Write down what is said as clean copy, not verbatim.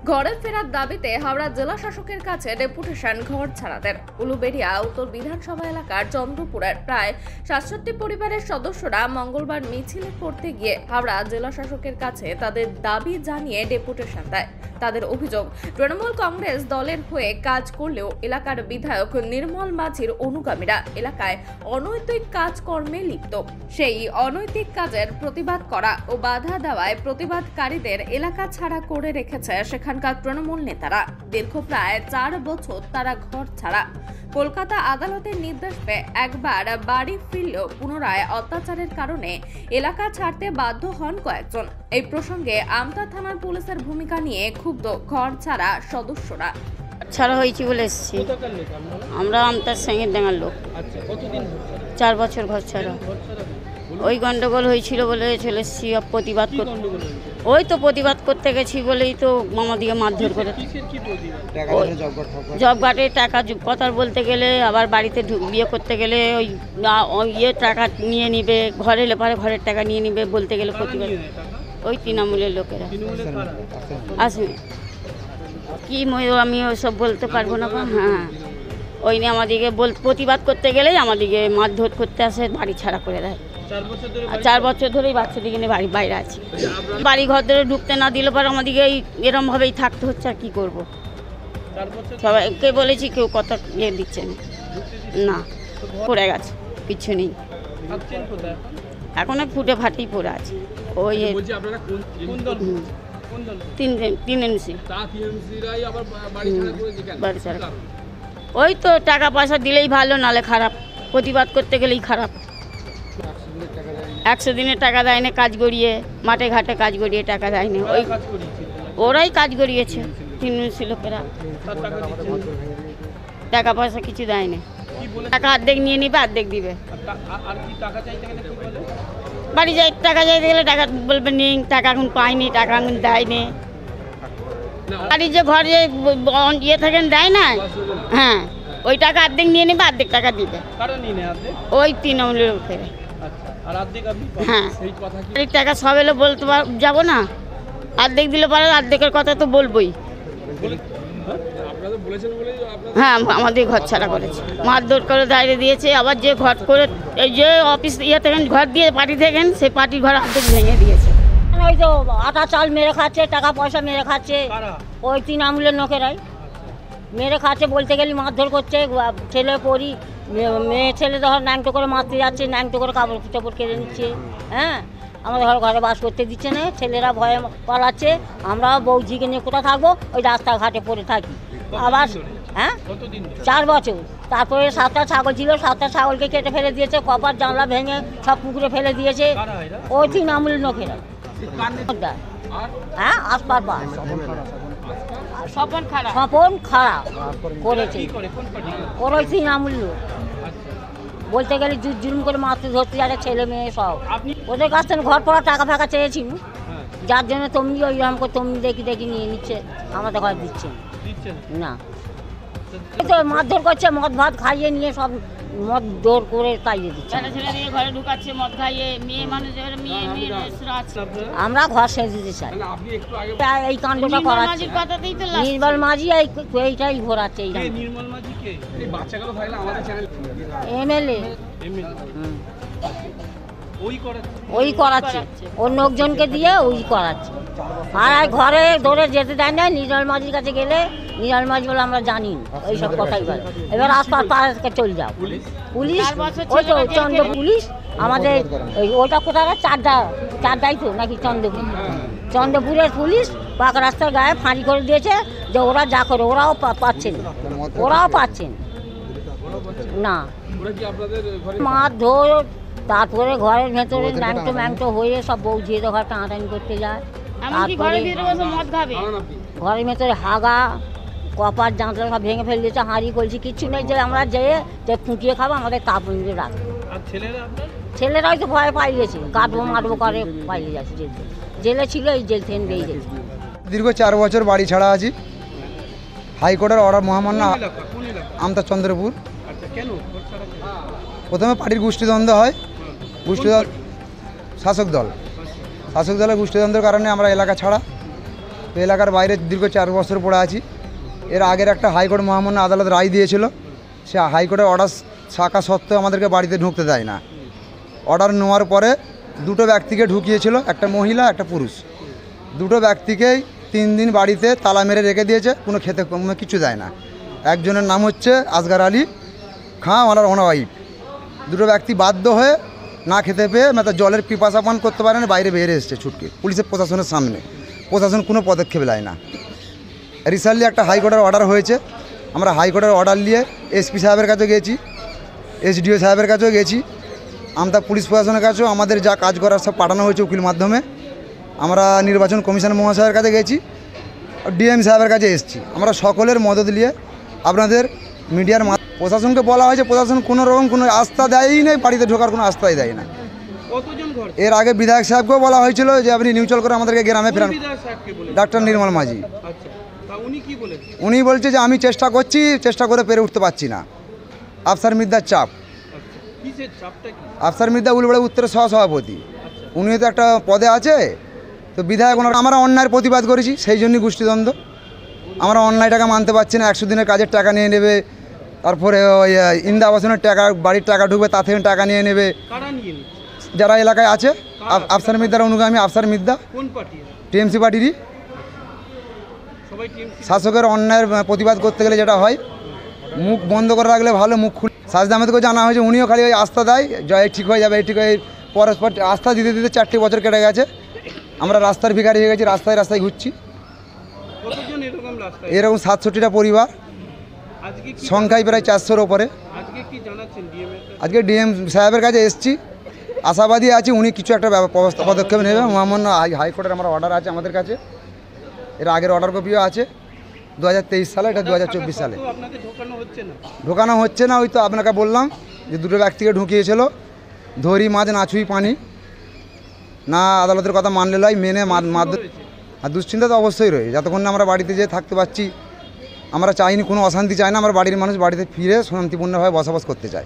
ঘরে ফেরার দাবিতে হাওড়া জেলা শাসকের কাছে ডেপুটেশন ঘর ছাড়াদের। উলুবেড়িয়া উত্তর বিধানসভা এলাকার চন্দ্রপুরের প্রায় ৬৭ পরিবারের সদস্যরা মঙ্গলবার মিছিলে করতে গিয়ে হাওড়া জেলা শাসকের কাছে তাদের দাবি জানিয়ে ডেপুটেশন দেয়। তাদের অভিযোগ, তৃণমূল কংগ্রেস দলের হয়ে কাজ করলেও এলাকার বিধায়ক নির্মল মাঝির অনুগামীরা এলাকায় অনৈতিক কাজকর্মে লিপ্ত। সেই অনৈতিক কাজের প্রতিবাদ করা ও বাধা দেওয়ায় প্রতিবাদকারীদের এলাকা ছাড়া করে রেখেছে সেখানকার তৃণমূল নেতারা। দীর্ঘ প্রায় ৪ বছর তারা ঘর ছাড়া। কলকাতা আদালতের নির্দেশ পেয়ে একবার বাড়ি ফিরলেও পুনরায় অত্যাচারের কারণে এলাকা ছাড়তে বাধ্য হন কয়েকজন। এই প্রসঙ্গে আমতা থানার পুলিশের ভূমিকা নিয়ে ক্ষুব্ধ ঘর ছাড়া সদস্যরা। ছাড়া হয়েছি বলে এসেছি। আমরা আমতার সঙ্গের ডাঙার লোক। ৪ বছর ঘর ছাড়া। ওই গন্ডগোল হয়েছিল বলে চলে এসেছি প্রতিবাদ করতে। ওই তো প্রতিবাদ করতে গেছি বলেই তো আমাদেরকে মারধর করে। জব কার্ডে টাকা কথা বলতে গেলে, আবার বাড়িতে বিয়ে করতে গেলে ওই টাকা নিয়ে নিবে, ঘরে এলে পরে ঘরের টাকা নিয়ে নিবে বলতে গেলে প্রতিবাদ। ওই তৃণমূলের লোকেরা আসবে কি আমি ওসব বলতে পারবো না। হ্যাঁ, ওই নিয়ে আমাদেরকে প্রতিবাদ করতে গেলেই আমাদেরকে মারধর করতে আসে, বাড়ি ছাড়া করে দেয়। 4 বছর ধরেই বাচ্চাদিকে নিয়ে বাইরে আছি। বাড়ি ঘর ধরে ঢুকতে না দিলে পরে আমাদেরকে এরমভাবেই থাকতে হচ্ছে। আর কি করবো? সবাইকে বলেছি, কেউ কথা দিচ্ছে না। পড়ে গেছে, কিছু নেই। এখন ফুটে ফাটেই পড়ে আছে। ওই 3 এমসি বাড়ি ছাড়া। ওই তো টাকা পয়সা দিলেই ভালো, নালে খারাপ। প্রতিবাদ করতে গেলেই খারাপ। 100 দিনের টাকা দেয় না, কাজ গড়িয়ে মাঠে ঘাটে কাজ গড়িয়ে টাকা দেয় না। ওই ওরাই কাজ গড়িয়েছে, তৃণমূল লোকেরা। টাকা পয়সা কিছু দেয় না। টাকা অর্ধেক নিয়ে নিবে, অর্ধেক দিবে। বাড়ি যাই টাকা চাইতে গেলে টাকা বলবে নেই, টাকা এখন পাইনি, টাকা এখন দেয়নি। বাড়ির যে ঘরে ইয়ে থাকেন দেয় না। হ্যাঁ, ওই টাকা অর্ধেক নিয়ে নেবে, অর্ধেক টাকা দিবে। ওই তৃণমূলের লোকেরা। হ্যাঁ, টাকা সব এলে বলতে যাবো না। অর্ধেক দিলে পারে, অর্ধেকের কথা তো বলবোই। হ্যাঁ, আমাদের ঘর ছাড়া করেছে, মারধর করে দাঁড়িয়ে দিয়েছে। আবার যে ঘর করে এই যে অফিস ইয়ে থাকেন ঘর দিয়ে পার্টি থাকেন, সেই পার্টির ঘর অর্ধেক ভেঙে দিয়েছে। ওই তো আটা চাল মেরে খাচ্ছে, টাকা পয়সা মেরে খাচ্ছে। ওই তৃণমূলের লোকেরাই মেরে খাচ্ছে। বলতে গেলে মারধর করছে। ছেলে পড়ি মেয়ে ছেলে ধর ন্যাংটো করে মারতে যাচ্ছে, ন্যাংটো করে কাপড় চাপড় কেড়ে নিচ্ছে। হ্যাঁ, আমাদের ঘরে বাস করতে দিচ্ছে না। ছেলেরা ভয়ে পালাচ্ছে। আমরা বৌঝিকে নিয়ে কোথায় থাকবো? ওই রাস্তাঘাটে পড়ে থাকি। আবার হ্যাঁ, 4 বছর। তারপরে 7টা ছাগল ছিল, 7টা ছাগলকে কেটে ফেলে দিয়েছে। কপার জানলা ভেঙে সব পুকুরে ফেলে দিয়েছে। ওই তৃণমূলের লোকেরা। হ্যাঁ, আসবার বাস স্বপন খারাপ করেছে। ওই তৃণমূল লোক। বলতে গেলে জুলুম করে মারতে ধরতে যাচ্ছে ছেলে মেয়ে সব। ওদের কাছ থেকে ঘর পড়া টাকা ফাঁকা চেয়েছিল, যার জন্য তুমি ওইরকম করে তুমি দেখি নিয়ে নিচ্ছে, আমাদের ঘর দিচ্ছে না। তো মারধর করছে, মদ ভাত খাইয়ে নিয়ে সব মদ দৌড় করে তাইয়ে দিচ্ছে। ঘরে ঢুকাচ্ছে মদ খাইয়ে। মেয়ে মানুষ আমরা ঘর সেজে চাই। এই কাণ্ডটা করাচ্ছে নির্মল মাঝি। এইটাই ঘোরাচ্ছে। এমএলএ ওই করাচ্ছে, অন্য লোকজনকে দিয়ে ওই করাচ্ছে। আর ঘরে ধরে যেতে দেয় না। নির্মল মাঝির কাছে গেলে নির্মল মাঝি বলে আমরা জানি এইসব কথাই বলে। এবার আস্তে আস্তে চলে যাও। পুলিশ ওই তো চন্দ্র পুলিশ আমাদের ওইটা কোথায়? চারটাই তো নাকি চন্দ্রপুর। চন্দ্রপুরের পুলিশ পাকা রাস্তার গায়ে ফাঁড়ি করে দিয়েছে যে ওরা যা করে ওরাও পাচ্ছেন না। মারধর, তারপরে ঘরের ভেতরে ন্যাংটো হয়ে সব বৌঝিয়ে ঘর টানাটানি করতে যায়। ঘরের ভেতরে হাগা, কপার জানলা সব ভেঙে ফেলে দিয়েছে। হাঁড়ি কলছি কিচ্ছু নেই যে আমরা যেয়ে ফুটিয়ে খাবো, আমাদের তাপ নিয়ে রাখবো। ছেলেরা হয়তো ভয়ে পালিয়েছে, কাটবো মারবো করে পালিয়ে যাচ্ছে। জেলে ছিল, এই জেল থেকে বেরিয়ে গেছে। দীর্ঘ 4 বছর বাড়ি ছাড়া আছি। হাইকোর্টের অর্ডার মহামান্য আমতা চন্দ্রপুর। প্রথমে পার্টির গোষ্ঠীদ্বন্দ্ব হয়। শাসক দলের গোষ্ঠীদ্বন্দ্বের কারণে আমরা এলাকা ছাড়া। তো এলাকার বাইরে দীর্ঘ 4 বছর পড়ে আছি। এর আগের একটা হাইকোর্ট মহামান্য আদালত রায় দিয়েছিল, সে হাইকোর্টের অর্ডার থাকা সত্ত্বেও আমাদেরকে বাড়িতে ঢুকতে দেয় না। অর্ডার নেওয়ার পরে দুটো ব্যক্তিকে ঢুকিয়েছিল, একটা মহিলা একটা পুরুষ। দুটো ব্যক্তিকেই 3 দিন বাড়িতে তালা মেরে রেখে দিয়েছে, কোনো খেতে কিছু দেয় না। একজনের নাম হচ্ছে আসগার আলী খাঁ, ওনার ওয়াইফ। দুটো ব্যক্তি বাধ্য হয়ে না খেতে পেয়ে জলের পিপাসা পান করতে পারে না, বাইরে বেরিয়ে এসছে ছুটকে পুলিশের প্রশাসনের সামনে। প্রশাসন কোনো পদক্ষেপ নেয় না। রিসেন্টলি একটা হাইকোর্টের অর্ডার হয়েছে, আমরা হাইকোর্টের অর্ডার নিয়ে এসপি সাহেবের কাছে গেছি, এসডিও সাহেবের কাছেও গেছি, আমতা পুলিশ প্রশাসনের কাছেও আমাদের যা কাজ করার সব পাঠানো হয়েছে উকিল মাধ্যমে। আমরা নির্বাচন কমিশন মহাশয়ের কাছে গেছি, ডিএম সাহেবের কাছে এসেছি। আমরা সকলের মদত নিয়ে আপনাদের মিডিয়ার প্রশাসনকে বলা হয়েছে, প্রশাসন কোনো রকম কোনো আস্থা দেয়ই নেই, বাড়িতে ঢোকার কোনো আস্থাই দেয় না। এর আগে বিধায়ক সাহেবকেও বলা হয়েছিল যে আপনি নিউচল করে আমাদেরকে গ্রামে ফেরান, ডাক্তার নির্মল মাঝি। উনি বলছে যে আমি চেষ্টা করছি, চেষ্টা করে পেরে উঠতে পারছি না। আফসার মির্জার চাপ। আফসার মির্জা উলবেড়া উত্তরের সহসভাপতি, উনিও তো একটা পদে আছে। তো বিধায়ক আমরা অন্যায়ের প্রতিবাদ করেছি, সেই জন্যই গোষ্ঠীদ্বন্দ্ব। আমরা অন্যায়টাকে মানতে পারছি না। 100 দিনের কাজের টাকা নিয়ে নেবে, তারপরে ওই ইন্দা আবাসনের টাকা, বাড়ির টাকা ঢুকবে, তা থেকে টাকা নিয়ে নেবে। যারা এলাকায় আছে আফসার মির্জার অনুগামী, আফসার মির্জা টিএমসি পার্টিরই। শাসকের অন্যায়ের প্রতিবাদ করতে গেলে যেটা হয়, মুখ বন্ধ করে রাখলে ভালো, মুখ খুলে। সাজদা আহমেদকেও জানা হয়েছে, উনিও খালি ওই আস্থা দেয়, জয় ঠিক হয়ে যাবে, ঠিক হয়ে পরস্পর আস্থা দিতে দিতে 4টে বছর কেটে গেছে। আমরা রাস্তার ভিখারি হয়ে গেছি, রাস্তায় রাস্তায় ঘুরছি। এরকম 67টা পরিবার, সংখ্যায় প্রায় 400-র ওপরে। আজকে ডিএম সাহেবের কাছে এসেছি, আশাবাদী আছি উনি কিছু একটা পদক্ষেপ নেবে। মহামান্য হাইকোর্টের আমরা অর্ডার আছে আমাদের কাছে, এর আগের অর্ডার কপিও আছে 2023 সালে, এটা 2024 সালে। ঢোকানো হচ্ছে না। ওই তো আপনাকে বললাম যে দুটো ব্যক্তিকে ঢুকিয়েছিল, ধরি মাছ না ছুঁই পানি, না আদালতের কথা মানলে লয়, মেনে আর দুশ্চিন্তা তো অবশ্যই রয়েছে। যতক্ষণ না আমরা বাড়িতে যেয়ে থাকতে পারছি, আমরা চাইনি, কোনো অশান্তি চাই না। আমরা বাড়ির মানুষ বাড়িতে ফিরে শান্তিপূর্ণভাবে বসবাস করতে চাই।